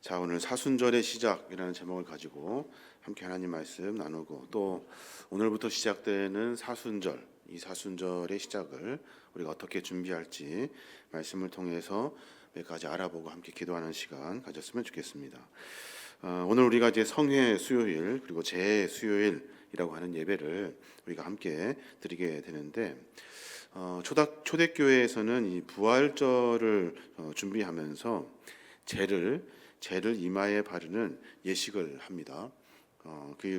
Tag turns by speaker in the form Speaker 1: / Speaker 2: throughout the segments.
Speaker 1: 자, 오늘 사순절의 시작이라는 제목을 가지고 함께 하나님 말씀 나누고, 또 오늘부터 시작되는 사순절, 이 사순절의 시작을 우리가 어떻게 준비할지 말씀을 통해서 몇 가지 알아보고 함께 기도하는 시간 가졌으면 좋겠습니다. 오늘 우리가 이제 성회 수요일 그리고 제 수요일이라고 하는 예배를 우리가 함께 드리게 되는데, 초대교회에서는 이 부활절을 준비하면서 재를 이마에 바르는 예식을 합니다.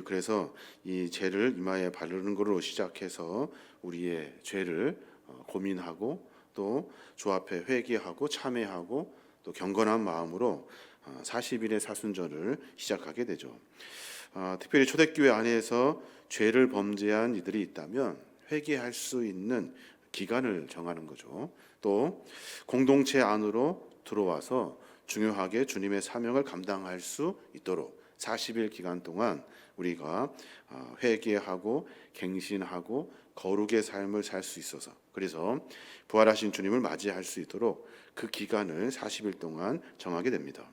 Speaker 1: 그래서 이 재를 이마에 바르는 것으로 시작해서 우리의 죄를 고민하고, 또 주 앞에 회개하고 참회하고, 또 경건한 마음으로 40일의 사순절을 시작하게 되죠. 특별히 초대교회 안에서 죄를 범죄한 이들이 있다면 회개할 수 있는 기간을 정하는 거죠. 또 공동체 안으로 들어와서 중요하게 주님의 사명을 감당할 수 있도록 40일 기간 동안 우리가 회개하고 갱신하고 거룩의 삶을 살 수 있어서, 그래서 부활하신 주님을 맞이할 수 있도록 그 기간을 40일 동안 정하게 됩니다.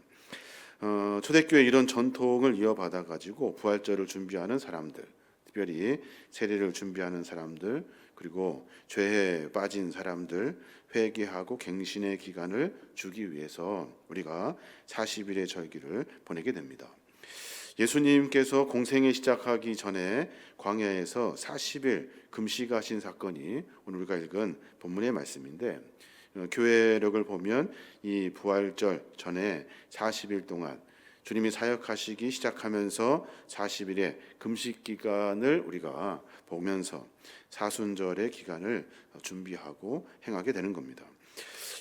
Speaker 1: 초대교회 이런 전통을 이어받아 가지고 부활절을 준비하는 사람들, 특별히 세례를 준비하는 사람들, 그리고 죄에 빠진 사람들, 회개하고 갱신의 기간을 주기 위해서 우리가 40일의 절기를 보내게 됩니다. 예수님께서 공생애 시작하기 전에 광야에서 40일 금식하신 사건이 오늘 우리가 읽은 본문의 말씀인데, 교회력을 보면 이 부활절 전에 40일 동안 주님이 사역하시기 시작하면서 40일의 금식 기간을 우리가 보면서 사순절의 기간을 준비하고 행하게 되는 겁니다.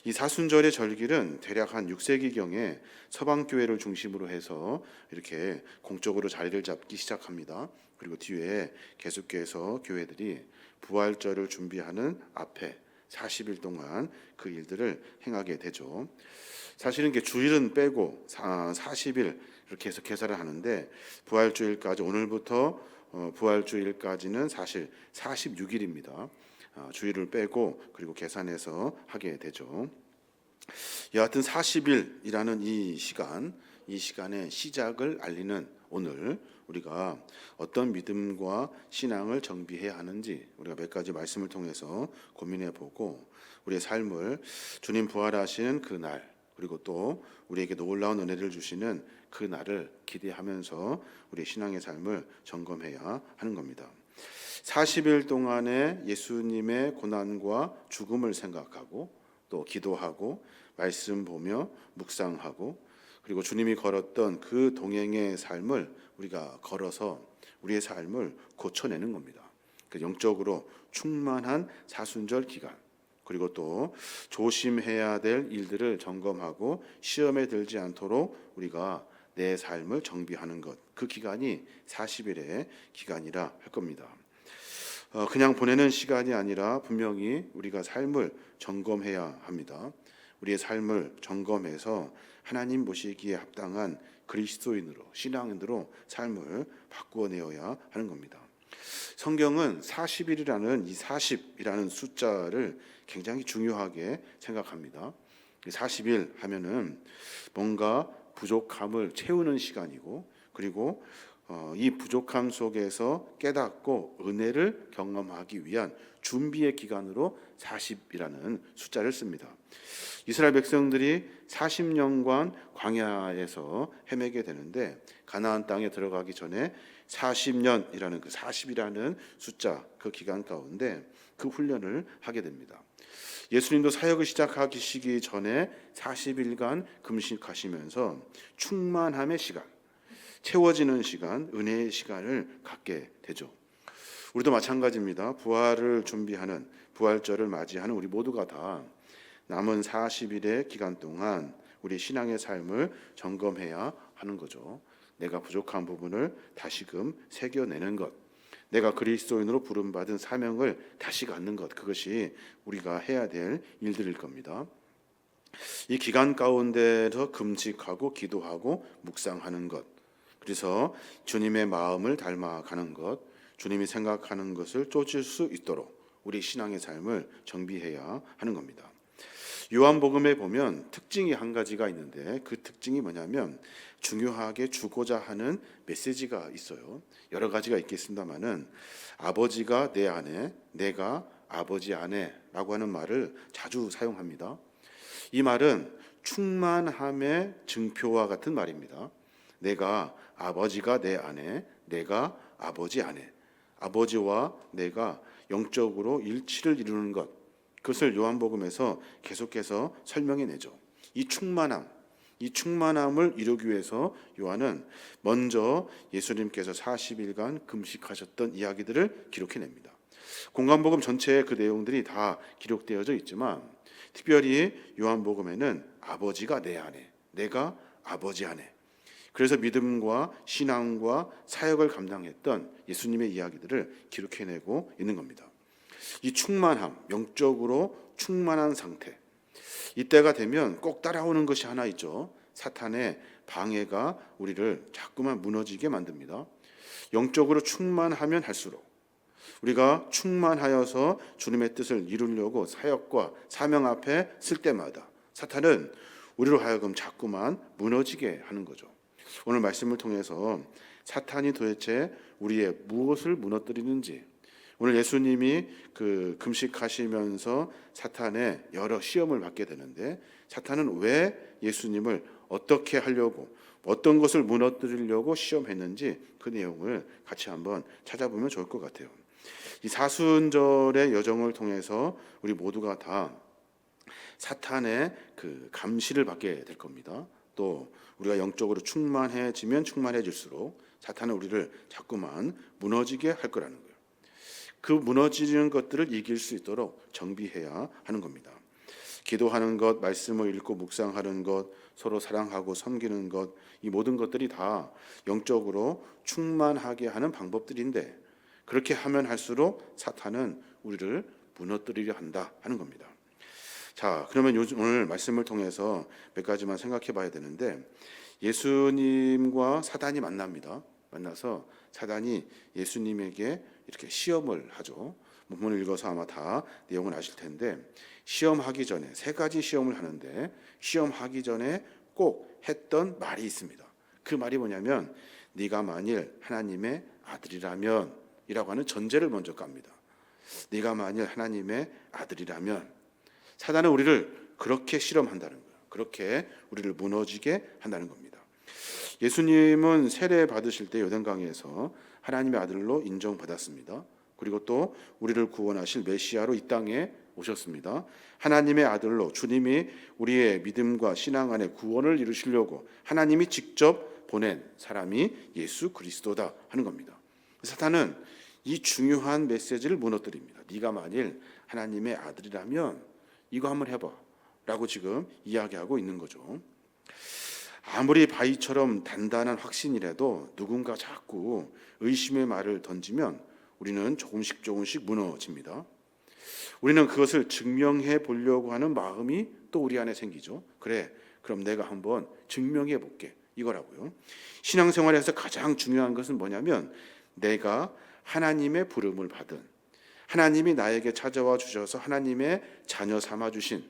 Speaker 1: 이 사순절의 절기는 대략 한 6세기경에 서방교회를 중심으로 해서 이렇게 공적으로 자리를 잡기 시작합니다. 그리고 뒤에 계속해서 교회들이 부활절을 준비하는 앞에 40일 동안 그 일들을 행하게 되죠. 사실은 주일은 빼고 40일 이렇게 해서 계산을 하는데, 부활주일까지, 오늘부터 부활주일까지는 사실 46일입니다. 주일을 빼고 그리고 계산해서 하게 되죠. 여하튼 40일이라는 이 시간의 시작을 알리는 오늘, 우리가 어떤 믿음과 신앙을 정비해야 하는지 우리가 몇 가지 말씀을 통해서 고민해 보고, 우리의 삶을 주님 부활하시는 그 날, 그리고 또 우리에게 놀라운 은혜를 주시는 그 날을 기대하면서 우리 신앙의 삶을 점검해야 하는 겁니다. 40일 동안의 예수님의 고난과 죽음을 생각하고, 또 기도하고, 말씀 보며 묵상하고, 그리고 주님이 걸었던 그 동행의 삶을 우리가 걸어서 우리의 삶을 고쳐내는 겁니다. 그 영적으로 충만한 사순절 기간, 그리고 또 조심해야 될 일들을 점검하고 시험에 들지 않도록 우리가 내 삶을 정비하는 것, 그 기간이 40일의 기간이라 할 겁니다. 그냥 보내는 시간이 아니라 분명히 우리가 삶을 점검해야 합니다. 우리의 삶을 점검해서 하나님 보시기에 합당한 그리스도인으로, 신앙인으로 삶을 바꾸어내어야 하는 겁니다. 성경은 40일이라는 이 40이라는 숫자를 굉장히 중요하게 생각합니다. 40일 하면은 뭔가 부족함을 채우는 시간이고, 그리고 이 부족함 속에서 깨닫고 은혜를 경험하기 위한 준비의 기간으로 40이라는 숫자를 씁니다. 이스라엘 백성들이 40년간 광야에서 헤매게 되는데, 가나안 땅에 들어가기 전에 40년이라는 그 40이라는 숫자, 그 기간 가운데 그 훈련을 하게 됩니다. 예수님도 사역을 시작하시기 전에 40일간 금식하시면서 충만함의 시간, 채워지는 시간, 은혜의 시간을 갖게 되죠. 우리도 마찬가지입니다. 부활을 준비하는, 부활절을 맞이하는 우리 모두가 다 남은 40일의 기간 동안 우리 신앙의 삶을 점검해야 하는 거죠. 내가 부족한 부분을 다시금 새겨내는 것, 내가 그리스도인으로 부름받은 사명을 다시 갖는 것, 그것이 우리가 해야 될 일들일 겁니다. 이 기간 가운데서 금식하고 기도하고 묵상하는 것, 그래서 주님의 마음을 닮아가는 것, 주님이 생각하는 것을 쫓을 수 있도록 우리 신앙의 삶을 정비해야 하는 겁니다. 요한복음에 보면 특징이 한 가지가 있는데 그 특징이 뭐냐면 중요하게 주고자 하는 메시지가 있어요. 여러 가지가 있겠습니다만은 아버지가 내 안에, 내가 아버지 안에라고 하는 말을 자주 사용합니다. 이 말은 충만함의 증표와 같은 말입니다. 아버지가 내 안에, 내가 아버지 안에, 아버지와 내가 영적으로 일치를 이루는 것, 그것을 요한복음에서 계속해서 설명해내죠. 이 충만함을 이루기 위해서 요한은 먼저 예수님께서 40일간 금식하셨던 이야기들을 기록해냅니다. 공관복음 전체에 그 내용들이 다 기록되어져 있지만 특별히 요한복음에는 아버지가 내 안에, 내가 아버지 안에, 그래서 믿음과 신앙과 사역을 감당했던 예수님의 이야기들을 기록해내고 있는 겁니다. 이 충만함, 영적으로 충만한 상태, 이때가 되면 꼭 따라오는 것이 하나 있죠. 사탄의 방해가 우리를 자꾸만 무너지게 만듭니다. 영적으로 충만하면 할수록 우리가 충만하여서 주님의 뜻을 이루려고 사역과 사명 앞에 쓸 때마다 사탄은 우리로 하여금 자꾸만 무너지게 하는 거죠. 오늘 말씀을 통해서 사탄이 도대체 우리의 무엇을 무너뜨리는지, 오늘 예수님이 그 금식하시면서 사탄의 여러 시험을 받게 되는데 사탄은 왜 예수님을 어떻게 하려고, 어떤 것을 무너뜨리려고 시험했는지 그 내용을 같이 한번 찾아보면 좋을 것 같아요. 이 사순절의 여정을 통해서 우리 모두가 다 사탄의 그 감시를 받게 될 겁니다. 또 우리가 영적으로 충만해지면 충만해질수록 사탄은 우리를 자꾸만 무너지게 할 거라는 거예요. 그 무너지는 것들을 이길 수 있도록 정비해야 하는 겁니다. 기도하는 것, 말씀을 읽고 묵상하는 것, 서로 사랑하고 섬기는 것, 이 모든 것들이 다 영적으로 충만하게 하는 방법들인데 그렇게 하면 할수록 사탄은 우리를 무너뜨리려 한다 하는 겁니다. 자, 그러면 오늘 말씀을 통해서 몇 가지만 생각해 봐야 되는데 예수님과 사단이 만납니다. 만나서 사단이 예수님에게 이렇게 시험을 하죠. 본문을 읽어서 아마 다 내용을 아실 텐데 시험하기 전에 세 가지 시험을 하는데 시험하기 전에 꼭 했던 말이 있습니다. 그 말이 뭐냐면 네가 만일 하나님의 아들이라면 이라고 하는 전제를 먼저 깝니다. 네가 만일 하나님의 아들이라면 사단은 우리를 그렇게 실험한다는 거예요. 그렇게 우리를 무너지게 한다는 겁니다. 예수님은 세례 받으실 때 요단강에서 하나님의 아들로 인정받았습니다. 그리고 또 우리를 구원하실 메시아로 이 땅에 오셨습니다. 하나님의 아들로 주님이 우리의 믿음과 신앙 안에 구원을 이루시려고 하나님이 직접 보낸 사람이 예수 그리스도다 하는 겁니다. 사탄은 이 중요한 메시지를 무너뜨립니다. 네가 만일 하나님의 아들이라면 이거 한번 해봐 라고 지금 이야기하고 있는 거죠. 아무리 바위처럼 단단한 확신이라도 누군가 자꾸 의심의 말을 던지면 우리는 조금씩 무너집니다. 우리는 그것을 증명해 보려고 하는 마음이 또 우리 안에 생기죠. 그래, 그럼 내가 한번 증명해 볼게 이거라고요. 신앙생활에서 가장 중요한 것은 뭐냐면 내가 하나님의 부름을 받은, 하나님이 나에게 찾아와 주셔서 하나님의 자녀 삼아 주신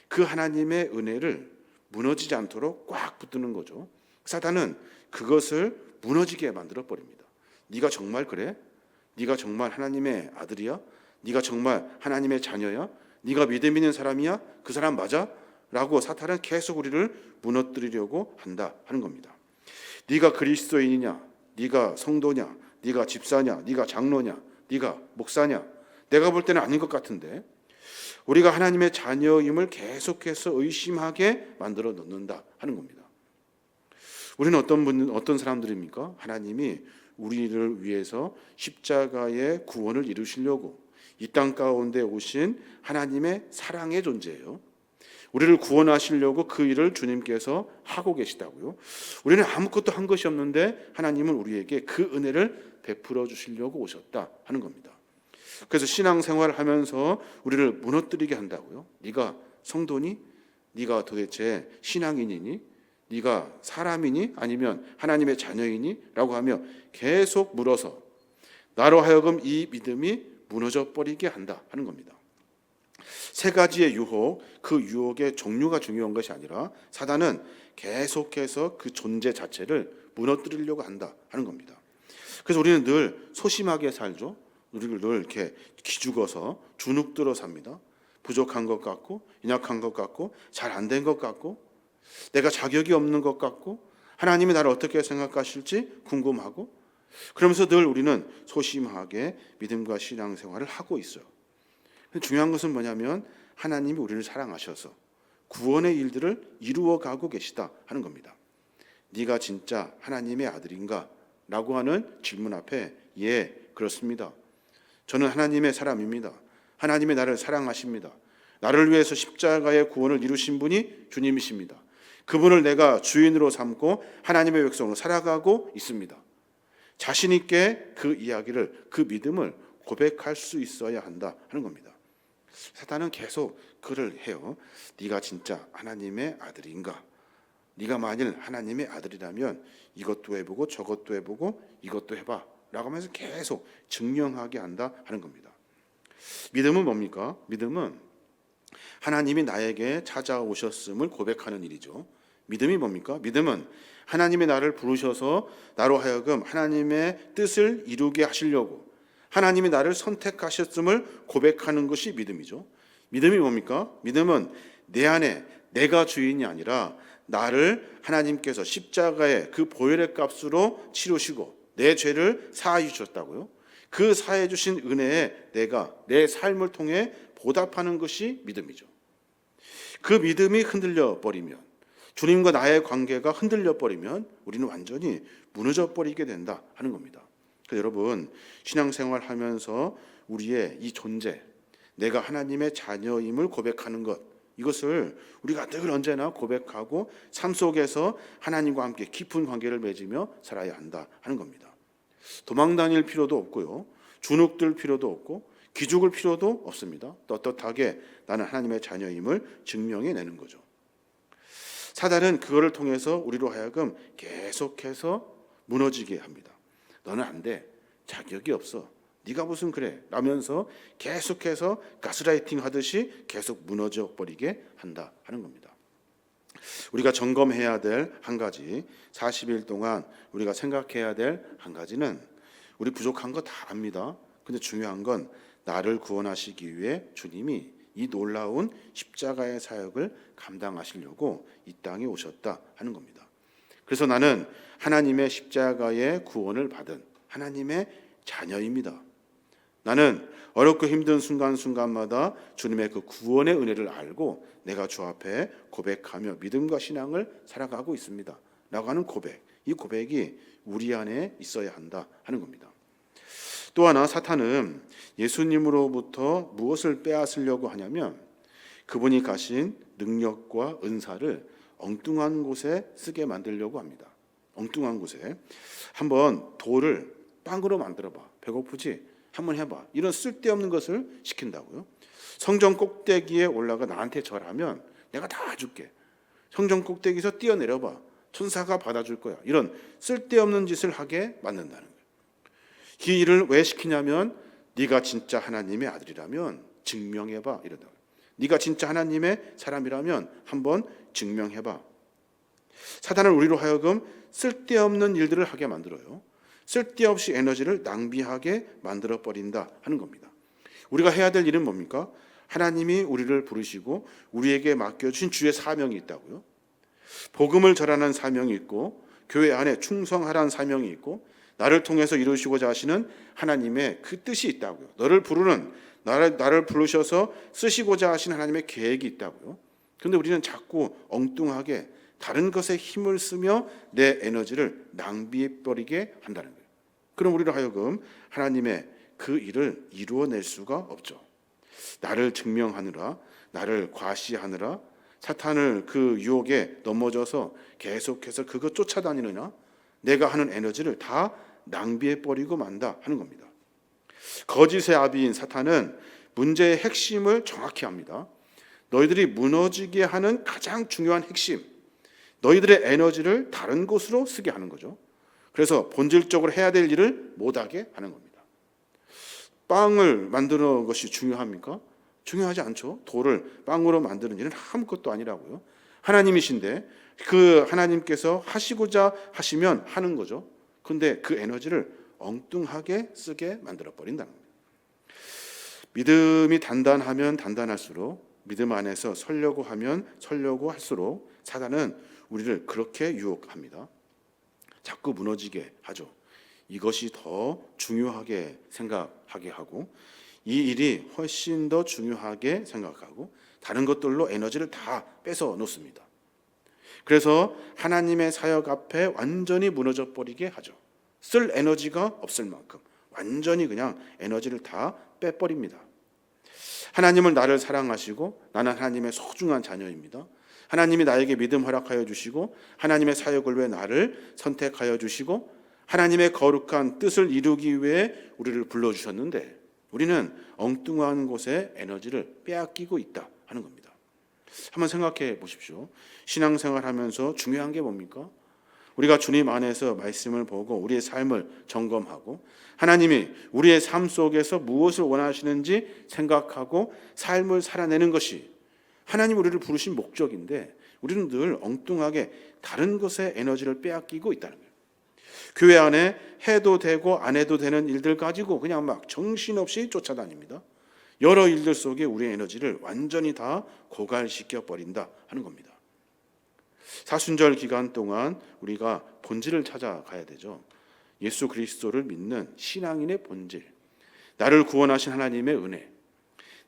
Speaker 1: 그 하나님의 은혜를 무너지지 않도록 꽉 붙드는 거죠. 사탄은 그것을 무너지게 만들어 버립니다. 네가 정말 그래? 네가 정말 하나님의 아들이야? 네가 정말 하나님의 자녀야? 네가 믿음 있는 사람이야? 그 사람 맞아? 라고 사탄은 계속 우리를 무너뜨리려고 한다 하는 겁니다. 네가 그리스도인이냐? 네가 성도냐? 네가 집사냐? 네가 장로냐? 네가 목사냐? 내가 볼 때는 아닌 것 같은데 우리가 하나님의 자녀임을 계속해서 의심하게 만들어 놓는다 하는 겁니다. 우리는 어떤 사람들입니까? 하나님이 우리를 위해서 십자가의 구원을 이루시려고 이 땅 가운데 오신 하나님의 사랑의 존재예요. 우리를 구원하시려고 그 일을 주님께서 하고 계시다고요. 우리는 아무것도 한 것이 없는데 하나님은 우리에게 그 은혜를 베풀어 주시려고 오셨다 하는 겁니다. 그래서 신앙생활을 하면서 우리를 무너뜨리게 한다고요. 네가 성도니? 네가 도대체 신앙인이니? 네가 사람이니? 아니면 하나님의 자녀이니? 라고 하며 계속 물어서 나로 하여금 이 믿음이 무너져 버리게 한다 하는 겁니다. 세 가지의 유혹, 그 유혹의 종류가 중요한 것이 아니라 사단은 계속해서 그 존재 자체를 무너뜨리려고 한다 하는 겁니다. 그래서 우리는 늘 소심하게 살죠. 우리를 늘 이렇게 기죽어서 주눅들어 삽니다. 부족한 것 같고, 연약한 것 같고, 잘 안 된 것 같고, 내가 자격이 없는 것 같고, 하나님이 나를 어떻게 생각하실지 궁금하고, 그러면서 늘 우리는 소심하게 믿음과 신앙생활을 하고 있어요. 중요한 것은 뭐냐면 하나님이 우리를 사랑하셔서 구원의 일들을 이루어가고 계시다 하는 겁니다. 네가 진짜 하나님의 아들인가? 라고 하는 질문 앞에 예, 그렇습니다. 저는 하나님의 사람입니다. 하나님이 나를 사랑하십니다. 나를 위해서 십자가의 구원을 이루신 분이 주님이십니다. 그분을 내가 주인으로 삼고 하나님의 백성으로 살아가고 있습니다. 자신 있게 그 이야기를, 그 믿음을 고백할 수 있어야 한다 하는 겁니다. 사탄은 계속 그를 해요. 네가 진짜 하나님의 아들인가? 네가 만일 하나님의 아들이라면 이것도 해보고 저것도 해보고 이것도 해봐 라고 하면서 계속 증명하게 한다 하는 겁니다. 믿음은 뭡니까? 믿음은 하나님이 나에게 찾아오셨음을 고백하는 일이죠. 믿음이 뭡니까? 믿음은 하나님이 나를 부르셔서 나로 하여금 하나님의 뜻을 이루게 하시려고 하나님이 나를 선택하셨음을 고백하는 것이 믿음이죠. 믿음이 뭡니까? 믿음은 내 안에 내가 주인이 아니라 나를 하나님께서 십자가의 그 보혈의 값으로 치르시고 내 죄를 사하여 주셨다고요. 그 사해 주신 은혜에 내가 내 삶을 통해 보답하는 것이 믿음이죠. 그 믿음이 흔들려 버리면, 주님과 나의 관계가 흔들려 버리면 우리는 완전히 무너져 버리게 된다 하는 겁니다. 그래서 여러분, 신앙생활 하면서 우리의 이 존재, 내가 하나님의 자녀임을 고백하는 것, 이것을 우리가 늘 언제나 고백하고 삶 속에서 하나님과 함께 깊은 관계를 맺으며 살아야 한다 하는 겁니다. 도망 다닐 필요도 없고요, 주눅들 필요도 없고 기죽을 필요도 없습니다. 떳떳하게 나는 하나님의 자녀임을 증명해내는 거죠. 사단은 그거를 통해서 우리로 하여금 계속해서 무너지게 합니다. 너는 안 돼, 자격이 없어, 네가 무슨 그래 라면서 계속해서 가스라이팅 하듯이 계속 무너져 버리게 한다 하는 겁니다. 우리가 점검해야 될 한 가지, 40일 동안 우리가 생각해야 될 한 가지는, 우리 부족한 거 다 압니다. 근데 중요한 건 나를 구원하시기 위해 주님이 이 놀라운 십자가의 사역을 감당하시려고 이 땅에 오셨다 하는 겁니다. 그래서 나는 하나님의 십자가의 구원을 받은 하나님의 자녀입니다. 나는 어렵고 힘든 순간순간마다 주님의 그 구원의 은혜를 알고 내가 주 앞에 고백하며 믿음과 신앙을 살아가고 있습니다 라고 하는 고백, 이 고백이 우리 안에 있어야 한다 하는 겁니다. 또 하나, 사탄은 예수님으로부터 무엇을 빼앗으려고 하냐면 그분이 가신 능력과 은사를 엉뚱한 곳에 쓰게 만들려고 합니다. 엉뚱한 곳에. 한번 돌을 빵으로 만들어봐, 배고프지? 한번 해봐. 이런 쓸데없는 것을 시킨다고요. 성전 꼭대기에 올라가 나한테 절하면 내가 다 줄게. 성전 꼭대기에서 뛰어내려봐, 천사가 받아줄 거야. 이런 쓸데없는 짓을 하게 만든다는 거예요. 이 일을 왜 시키냐면 네가 진짜 하나님의 아들이라면 증명해봐 이러다. 네가 진짜 하나님의 사람이라면 한번 증명해봐. 사단은 우리로 하여금 쓸데없는 일들을 하게 만들어요. 쓸데없이 에너지를 낭비하게 만들어버린다 하는 겁니다. 우리가 해야 될 일은 뭡니까? 하나님이 우리를 부르시고 우리에게 맡겨주신 주의 사명이 있다고요. 복음을 전하는 사명이 있고 교회 안에 충성하라는 사명이 있고 나를 통해서 이루시고자 하시는 하나님의 그 뜻이 있다고요. 너를 부르는, 나를 부르셔서 쓰시고자 하시는 하나님의 계획이 있다고요. 그런데 우리는 자꾸 엉뚱하게 다른 것에 힘을 쓰며 내 에너지를 낭비해버리게 한다는 거예요. 그럼 우리로 하여금 하나님의 그 일을 이루어낼 수가 없죠. 나를 증명하느라, 나를 과시하느라, 사탄을 그 유혹에 넘어져서 계속해서 그것 쫓아다니느냐, 내가 하는 에너지를 다 낭비해버리고 만다 하는 겁니다. 거짓의 아비인 사탄은 문제의 핵심을 정확히 합니다. 너희들이 무너지게 하는 가장 중요한 핵심, 너희들의 에너지를 다른 곳으로 쓰게 하는 거죠. 그래서 본질적으로 해야 될 일을 못하게 하는 겁니다. 빵을 만드는 것이 중요합니까? 중요하지 않죠. 돌을 빵으로 만드는 일은 아무것도 아니라고요. 하나님이신데 그 하나님께서 하시고자 하시면 하는 거죠. 근데 그 에너지를 엉뚱하게 쓰게 만들어 버린다는 거예요. 믿음이 단단하면 단단할수록, 믿음 안에서 설려고 하면 설려고 할수록 사단은 우리를 그렇게 유혹합니다. 자꾸 무너지게 하죠. 이것이 더 중요하게 생각하게 하고, 이 일이 훨씬 더 중요하게 생각하고, 다른 것들로 에너지를 다 뺏어 놓습니다. 그래서 하나님의 사역 앞에 완전히 무너져 버리게 하죠. 쓸 에너지가 없을 만큼 완전히 그냥 에너지를 다 빼버립니다. 하나님은 나를 사랑하시고 나는 하나님의 소중한 자녀입니다. 하나님이 나에게 믿음 허락하여 주시고 하나님의 사역을 위해 나를 선택하여 주시고 하나님의 거룩한 뜻을 이루기 위해 우리를 불러주셨는데 우리는 엉뚱한 곳에 에너지를 빼앗기고 있다 하는 겁니다. 한번 생각해 보십시오. 신앙생활하면서 중요한 게 뭡니까? 우리가 주님 안에서 말씀을 보고 우리의 삶을 점검하고 하나님이 우리의 삶 속에서 무엇을 원하시는지 생각하고 삶을 살아내는 것이 하나님 우리를 부르신 목적인데 우리는 늘 엉뚱하게 다른 것에 에너지를 빼앗기고 있다는 거예요. 교회 안에 해도 되고 안 해도 되는 일들 가지고 그냥 막 정신없이 쫓아다닙니다. 여러 일들 속에 우리의 에너지를 완전히 다 고갈시켜 버린다 하는 겁니다. 사순절 기간 동안 우리가 본질을 찾아가야 되죠. 예수 그리스도를 믿는 신앙인의 본질, 나를 구원하신 하나님의 은혜,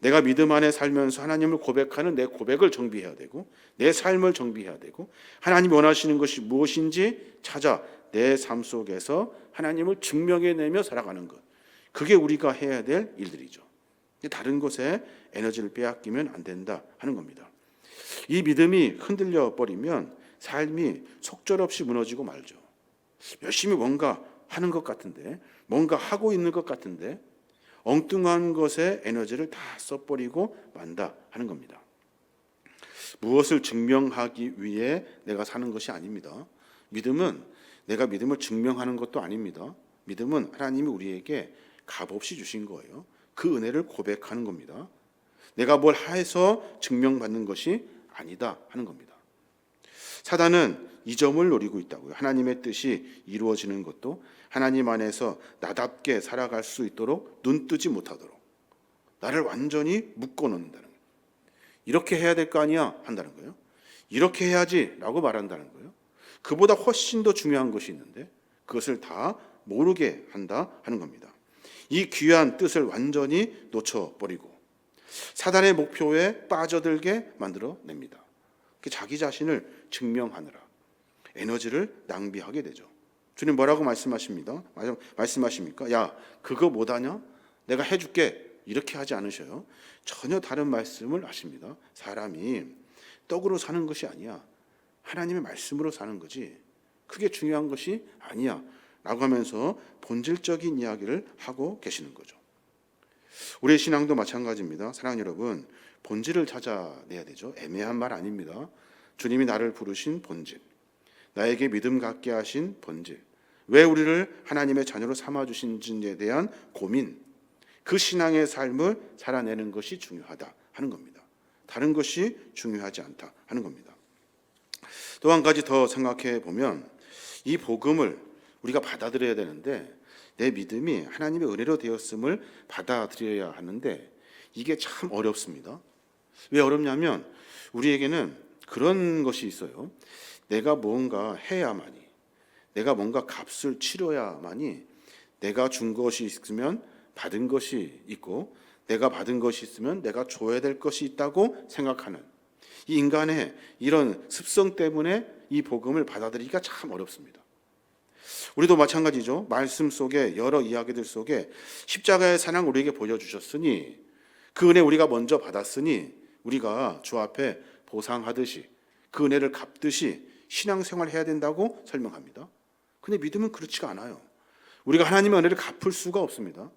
Speaker 1: 내가 믿음 안에 살면서 하나님을 고백하는 내 고백을 정비해야 되고 내 삶을 정비해야 되고 하나님이 원하시는 것이 무엇인지 찾아 내 삶 속에서 하나님을 증명해내며 살아가는 것, 그게 우리가 해야 될 일들이죠. 다른 것에 에너지를 빼앗기면 안 된다 하는 겁니다. 이 믿음이 흔들려 버리면 삶이 속절없이 무너지고 말죠. 열심히 뭔가 하는 것 같은데, 뭔가 하고 있는 것 같은데 엉뚱한 것에 에너지를 다 써버리고 만다 하는 겁니다. 무엇을 증명하기 위해 내가 사는 것이 아닙니다. 믿음은 내가 믿음을 증명하는 것도 아닙니다. 믿음은 하나님이 우리에게 값없이 주신 거예요. 그 은혜를 고백하는 겁니다. 내가 뭘 해서 증명받는 것이 아니다 하는 겁니다. 사단은 이 점을 노리고 있다고요. 하나님의 뜻이 이루어지는 것도 하나님 안에서 나답게 살아갈 수 있도록 눈뜨지 못하도록 나를 완전히 묶어놓는다는 거예요. 이렇게 해야 될 거 아니야 한다는 거예요. 이렇게 해야지 라고 말한다는 거예요. 그보다 훨씬 더 중요한 것이 있는데 그것을 다 모르게 한다 하는 겁니다. 이 귀한 뜻을 완전히 놓쳐버리고 사단의 목표에 빠져들게 만들어냅니다. 자기 자신을 증명하느라 에너지를 낭비하게 되죠. 주님 뭐라고 말씀하십니까? 야, 그거 못하냐? 내가 해줄게. 이렇게 하지 않으셔요. 전혀 다른 말씀을 하십니다. 사람이 떡으로 사는 것이 아니야. 하나님의 말씀으로 사는 거지. 그게 중요한 것이 아니야. 라고 하면서 본질적인 이야기를 하고 계시는 거죠. 우리의 신앙도 마찬가지입니다. 사랑하는 여러분, 본질을 찾아내야 되죠. 애매한 말 아닙니다. 주님이 나를 부르신 본질, 나에게 믿음 갖게 하신 본질, 왜 우리를 하나님의 자녀로 삼아주신지에 대한 고민, 그 신앙의 삶을 살아내는 것이 중요하다 하는 겁니다. 다른 것이 중요하지 않다 하는 겁니다. 또 한 가지 더 생각해 보면 이 복음을 우리가 받아들여야 되는데 내 믿음이 하나님의 은혜로 되었음을 받아들여야 하는데 이게 참 어렵습니다. 왜 어렵냐면 우리에게는 그런 것이 있어요. 내가 뭔가 해야만이, 내가 뭔가 값을 치러야만이 내가 준 것이 있으면 받은 것이 있고 내가 받은 것이 있으면 내가 줘야 될 것이 있다고 생각하는 이 인간의 이런 습성 때문에 이 복음을 받아들이기가 참 어렵습니다. 우리도 마찬가지죠. 말씀 속에 여러 이야기들 속에 십자가의 사랑 우리에게 보여주셨으니 그 은혜 우리가 먼저 받았으니 우리가 주 앞에 보상하듯이 그 은혜를 갚듯이 신앙생활을 해야 된다고 설명합니다. 근데 믿음은 그렇지가 않아요. 우리가 하나님의 은혜를 갚을 수가 없습니다.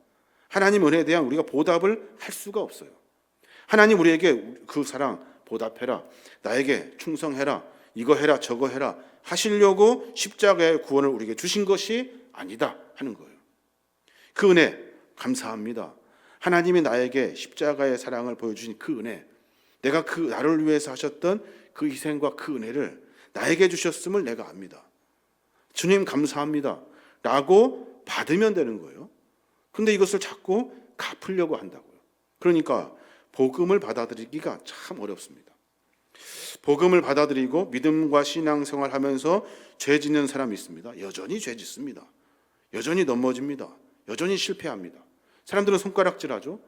Speaker 1: 하나님 은혜에 대한 우리가 보답을 할 수가 없어요. 하나님 우리에게 그 사랑 보답해라, 나에게 충성해라, 이거 해라 저거 해라 하시려고 십자가의 구원을 우리에게 주신 것이 아니다 하는 거예요. 그 은혜 감사합니다. 하나님이 나에게 십자가의 사랑을 보여주신 그 은혜, 내가 그 나를 위해서 하셨던 그 희생과 그 은혜를 나에게 주셨음을 내가 압니다. 주님 감사합니다 라고 받으면 되는 거예요. 근데 이것을 자꾸 갚으려고 한다고요. 그러니까 복음을 받아들이기가 참 어렵습니다. 복음을 받아들이고 믿음과 신앙생활 하면서 죄 짓는 사람이 있습니다. 여전히 죄 짓습니다. 여전히 넘어집니다. 여전히 실패합니다. 사람들은 손가락질하죠.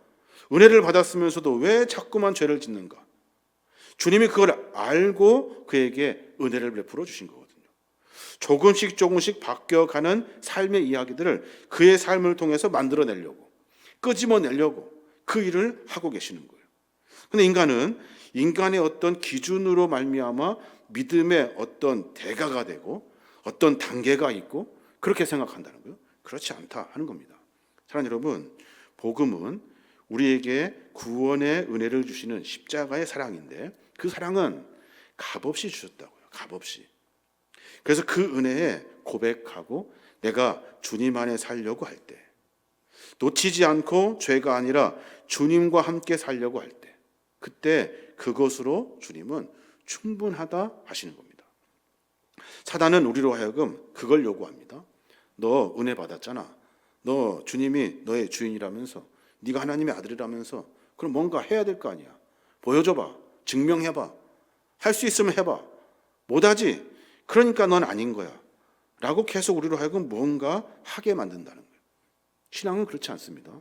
Speaker 1: 은혜를 받았으면서도 왜 자꾸만 죄를 짓는가? 주님이 그걸 알고 그에게 은혜를 베풀어 주신 거거든요. 조금씩 조금씩 바뀌어가는 삶의 이야기들을 그의 삶을 통해서 만들어내려고, 끄집어내려고 그 일을 하고 계시는 거예요. 근데 인간은 인간의 어떤 기준으로 말미암아 믿음의 어떤 대가가 되고 어떤 단계가 있고 그렇게 생각한다는 거예요. 그렇지 않다 하는 겁니다. 사랑하는 여러분, 복음은 우리에게 구원의 은혜를 주시는 십자가의 사랑인데 그 사랑은 값없이 주셨다고요. 값없이. 그래서 그 은혜에 고백하고 내가 주님 안에 살려고 할 때, 놓치지 않고 죄가 아니라 주님과 함께 살려고 할 때, 그때 그것으로 주님은 충분하다 하시는 겁니다. 사단은 우리로 하여금 그걸 요구합니다. 너 은혜 받았잖아. 너 주님이 너의 주인이라면서, 네가 하나님의 아들이라면서, 그럼 뭔가 해야 될 거 아니야. 보여줘봐. 증명해봐. 할 수 있으면 해봐. 못하지? 그러니까 넌 아닌 거야 라고 계속 우리로 하여금 뭔가 하게 만든다는 거예요. 신앙은 그렇지 않습니다.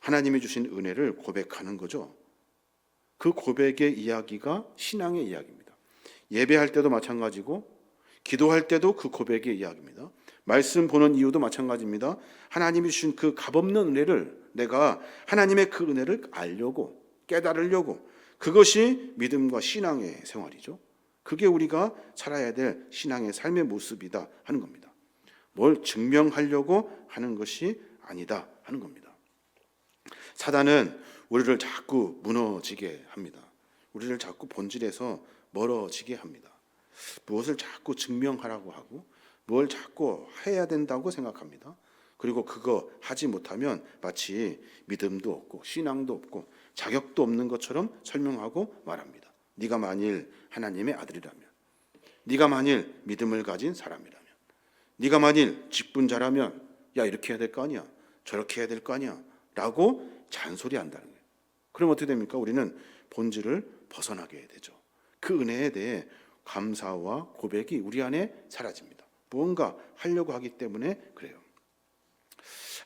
Speaker 1: 하나님이 주신 은혜를 고백하는 거죠. 그 고백의 이야기가 신앙의 이야기입니다. 예배할 때도 마찬가지고 기도할 때도 그 고백의 이야기입니다. 말씀 보는 이유도 마찬가지입니다. 하나님이 주신 그 값없는 은혜를 내가 하나님의 그 은혜를 알려고, 깨달으려고, 그것이 믿음과 신앙의 생활이죠. 그게 우리가 살아야 될 신앙의 삶의 모습이다 하는 겁니다. 뭘 증명하려고 하는 것이 아니다 하는 겁니다. 사단은 우리를 자꾸 무너지게 합니다. 우리를 자꾸 본질에서 멀어지게 합니다. 무엇을 자꾸 증명하라고 하고 뭘 자꾸 해야 된다고 생각합니다. 그리고 그거 하지 못하면 마치 믿음도 없고 신앙도 없고 자격도 없는 것처럼 설명하고 말합니다. 네가 만일 하나님의 아들이라면, 네가 만일 믿음을 가진 사람이라면, 네가 만일 직분자라면 야 이렇게 해야 될 거 아니야, 저렇게 해야 될 거 아니야 라고 잔소리한다는 거예요. 그럼 어떻게 됩니까? 우리는 본질을 벗어나게 되죠. 그 은혜에 대해 감사와 고백이 우리 안에 사라집니다. 무언가 하려고 하기 때문에 그래요.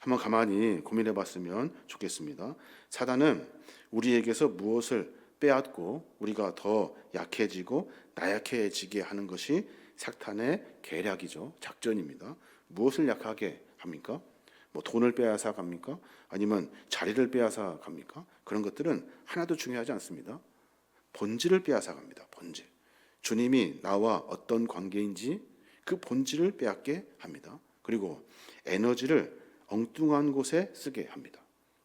Speaker 1: 한번 가만히 고민해 봤으면 좋겠습니다. 사단은 우리에게서 무엇을 빼앗고 우리가 더 약해지고 나약해지게 하는 것이 사탄의 계략이죠. 작전입니다. 무엇을 약하게 합니까? 뭐 돈을 빼앗아 갑니까? 아니면 자리를 빼앗아 갑니까? 그런 것들은 하나도 중요하지 않습니다. 본질을 빼앗아 갑니다. 본질. 주님이 나와 어떤 관계인지 그 본질을 빼앗게 합니다. 그리고 에너지를 엉뚱한 곳에 쓰게 합니다.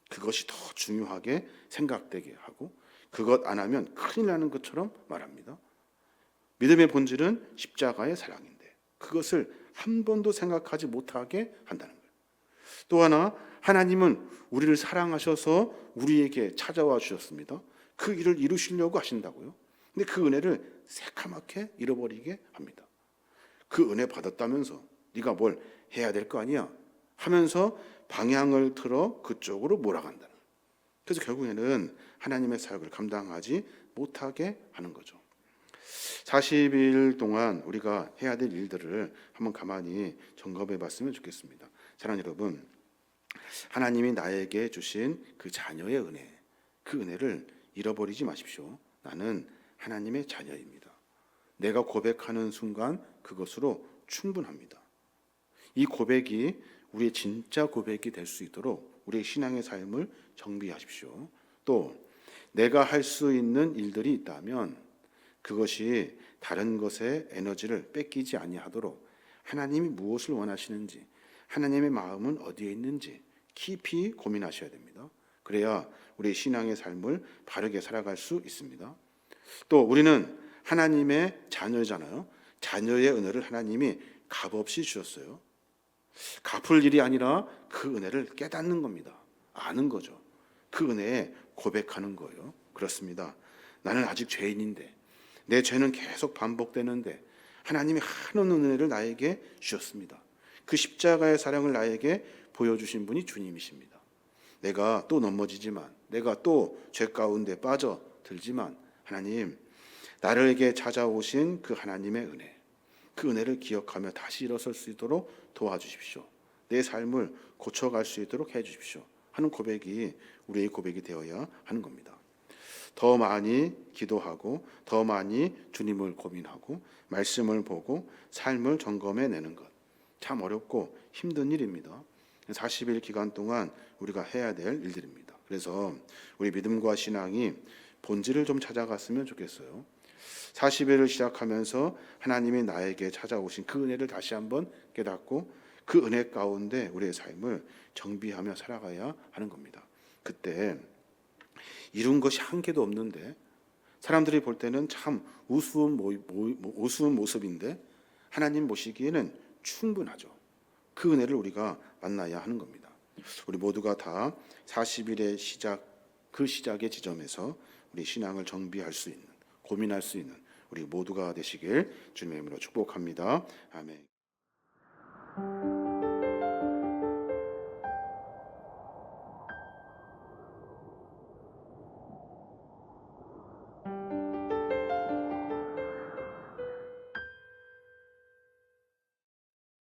Speaker 1: 그것이 더 중요하게 생각되게 하고 그것 안 하면 큰일 나는 것처럼 말합니다. 믿음의 본질은 십자가의 사랑인데 그것을 한 번도 생각하지 못하게 한다는 거예요. 또 하나, 하나님은 우리를 사랑하셔서 우리에게 찾아와 주셨습니다. 그 일을 이루시려고 하신다고요. 근데 그 은혜를 새카맣게 잃어버리게 합니다. 그 은혜 받았다면서 네가 뭘 해야 될 거 아니야 하면서 방향을 틀어 그쪽으로 몰아간다는 거예요. 그래서 결국에는 하나님의 사역을 감당하지 못하게 하는 거죠. 40일 동안 우리가 해야 될 일들을 한번 가만히 점검해 봤으면 좋겠습니다. 사랑하는 여러분, 하나님이 나에게 주신 그 자녀의 은혜, 그 은혜를 잃어버리지 마십시오. 나는 하나님의 자녀입니다. 내가 고백하는 순간 그것으로 충분합니다. 이 고백이 우리의 진짜 고백이 될 수 있도록 우리의 신앙의 삶을 정비하십시오. 또 내가 할 수 있는 일들이 있다면 그것이 다른 것에 에너지를 뺏기지 아니하도록 하나님이 무엇을 원하시는지, 하나님의 마음은 어디에 있는지 깊이 고민하셔야 됩니다. 그래야 우리 신앙의 삶을 바르게 살아갈 수 있습니다. 또 우리는 하나님의 자녀잖아요. 자녀의 은혜를 하나님이 값없이 주셨어요. 갚을 일이 아니라 그 은혜를 깨닫는 겁니다. 아는 거죠. 그 은혜에 고백하는 거예요. 그렇습니다. 나는 아직 죄인인데, 내 죄는 계속 반복되는데 하나님이 한없는 은혜를 나에게 주셨습니다. 그 십자가의 사랑을 나에게 보여주신 분이 주님이십니다. 내가 또 넘어지지만, 내가 또 죄 가운데 빠져들지만, 하나님, 나에게 찾아오신 그 하나님의 은혜, 그 은혜를 기억하며 다시 일어설 수 있도록 도와주십시오. 내 삶을 고쳐갈 수 있도록 해주십시오 하는 고백이 우리의 고백이 되어야 하는 겁니다. 더 많이 기도하고 더 많이 주님을 고민하고 말씀을 보고 삶을 점검해내는 것, 참 어렵고 힘든 일입니다. 40일 기간 동안 우리가 해야 될 일들입니다. 그래서 우리 믿음과 신앙이 본질을 좀 찾아갔으면 좋겠어요. 40일을 시작하면서 하나님이 나에게 찾아오신 그 은혜를 다시 한번 깨닫고 그 은혜 가운데 우리의 삶을 정비하며 살아가야 하는 겁니다. 그때 이룬 것이 한 개도 없는데, 사람들이 볼 때는 참 우스운 모습인데 하나님 보시기에는 충분하죠. 그 은혜를 우리가 만나야 하는 겁니다. 우리 모두가 다 40일의 시작, 그 시작의 지점에서 우리 신앙을 정비할 수 있는, 고민할 수 있는 우리 모두가 되시길 주님의 이름으로 축복합니다. 아멘.